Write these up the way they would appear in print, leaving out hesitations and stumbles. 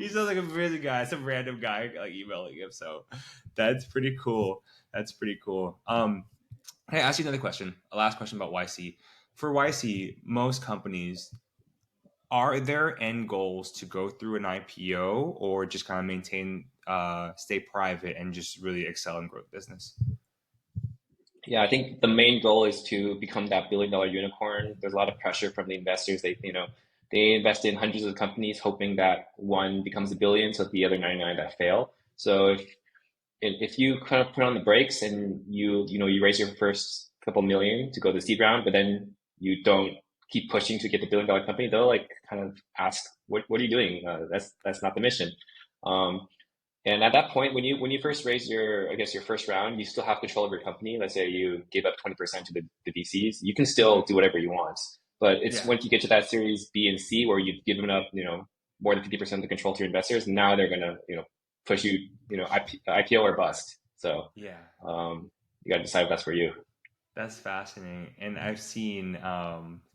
He sounds like a busy guy, some random guy like emailing him. So that's pretty cool. That's pretty cool. Hey, I ask you another question. A last question about YC. For YC, most companies, are there end goals to go through an IPO or just kind of maintain, stay private and just really excel and grow the business? Yeah, I think the main goal is to become that billion-dollar unicorn. There's a lot of pressure from the investors. They invest in hundreds of companies hoping that one becomes a billion, so the other 99 that fail. So if you kind of put on the brakes and you raise your first couple million to go to the seed round, but then you don't keep pushing to get the billion-dollar company, they'll like kind of ask, what are you doing? That's not the mission. Um, and at that point, when you first raise your, I guess your first round, you still have control of your company. Let's say you give up 20% to the VCs, you can still Hmm. do whatever you want. But it's Yeah. once you get to that series B and C where you've given up, more than 50% of the control to your investors, now they're gonna, push you, IPO or bust. So Yeah. um, you got to decide if that's for you. That's fascinating. And I've seen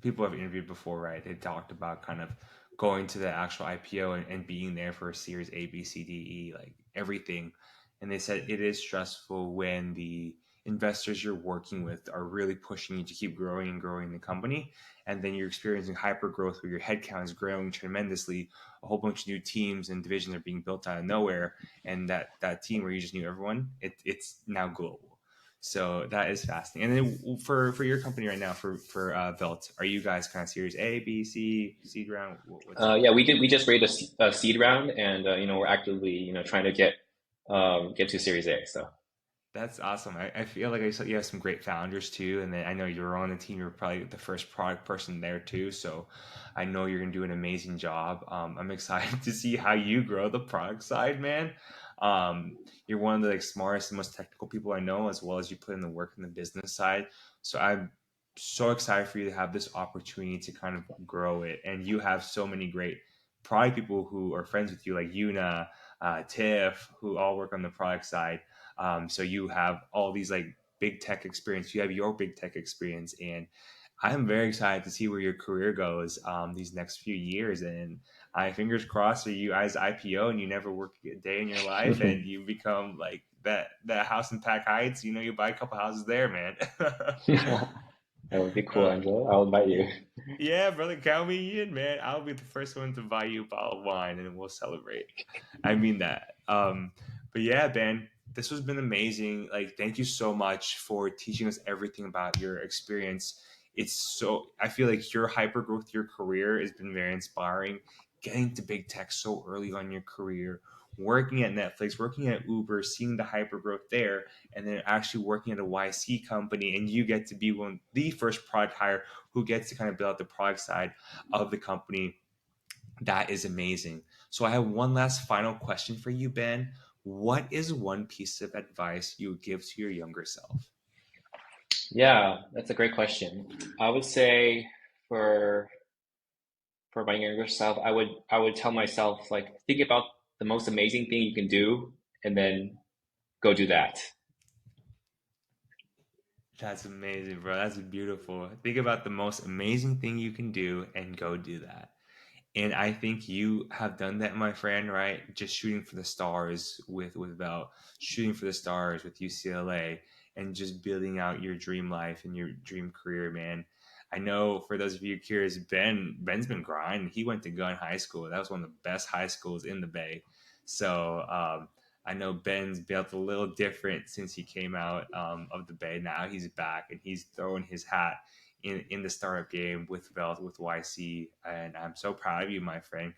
people I've interviewed before, right? They talked about kind of going to the actual IPO and being there for Series A, B, C, D, E, like everything. And they said it is stressful when the investors you're working with are really pushing you to keep growing and growing the company. And then you're experiencing hyper growth where your headcount is growing tremendously. A whole bunch of new teams and divisions are being built out of nowhere. And that team where you just knew everyone, it's now global. So that is fascinating. And then for your company right now, for Velt, are you guys kind of series A, B, C, seed round? What's it? Yeah, we just raised a seed round, and we're actively trying to get to Series A. So. That's awesome. I feel like you have some great founders too, and then I know you're on the team. You're probably the first product person there too, so I know you're gonna do an amazing job. I'm excited to see how you grow the product side, man. You're one of the like smartest and most technical people I know, as well as you put in the work in the business side. So I'm so excited for you to have this opportunity to kind of grow it, and you have so many great product people who are friends with you, like Yuna, Tiff, who all work on the product side. So you have all these like big tech experience. You have your big tech experience, and I'm very excited to see where your career goes these next few years. And I fingers crossed for you guys IPO and you never work a day in your life, and you become like that house in Pack Heights. You know, you buy a couple houses there, man. That would be cool, uh, Angela. I'll invite you. yeah, brother, count me in, man. I'll be the first one to buy you a bottle of wine, and we'll celebrate. I mean that. But yeah, Ben, this has been amazing. Like, thank you so much for teaching us everything about your experience. It's so I feel like your hyper growth, your career has been very inspiring. Getting to big tech so early on in your career, working at Netflix, working at Uber, seeing the hyper growth there, and then actually working at a YC company, and you get to be one the first product hire who gets to kind of build out the product side of the company. That is amazing. So I have one last final question for you, Ben. What is one piece of advice you would give to your younger self? Yeah, that's a great question. I would say for for my younger self, I would tell myself like think about the most amazing thing you can do and then go do that. That's amazing, bro. That's beautiful. Think about the most amazing thing you can do and go do that. And I think you have done that, my friend, right? Just shooting for the stars with Bell, shooting for the stars with UCLA, and just building out your dream life and your dream career, man. I know for those of you curious, Ben's been grinding. He went to Gunn High School. That was one of the best high schools in the Bay. So I know Ben's built a little different since he came out of the Bay. Now he's back and he's throwing his hat in the startup game with Velt with YC, and I'm so proud of you, my friend.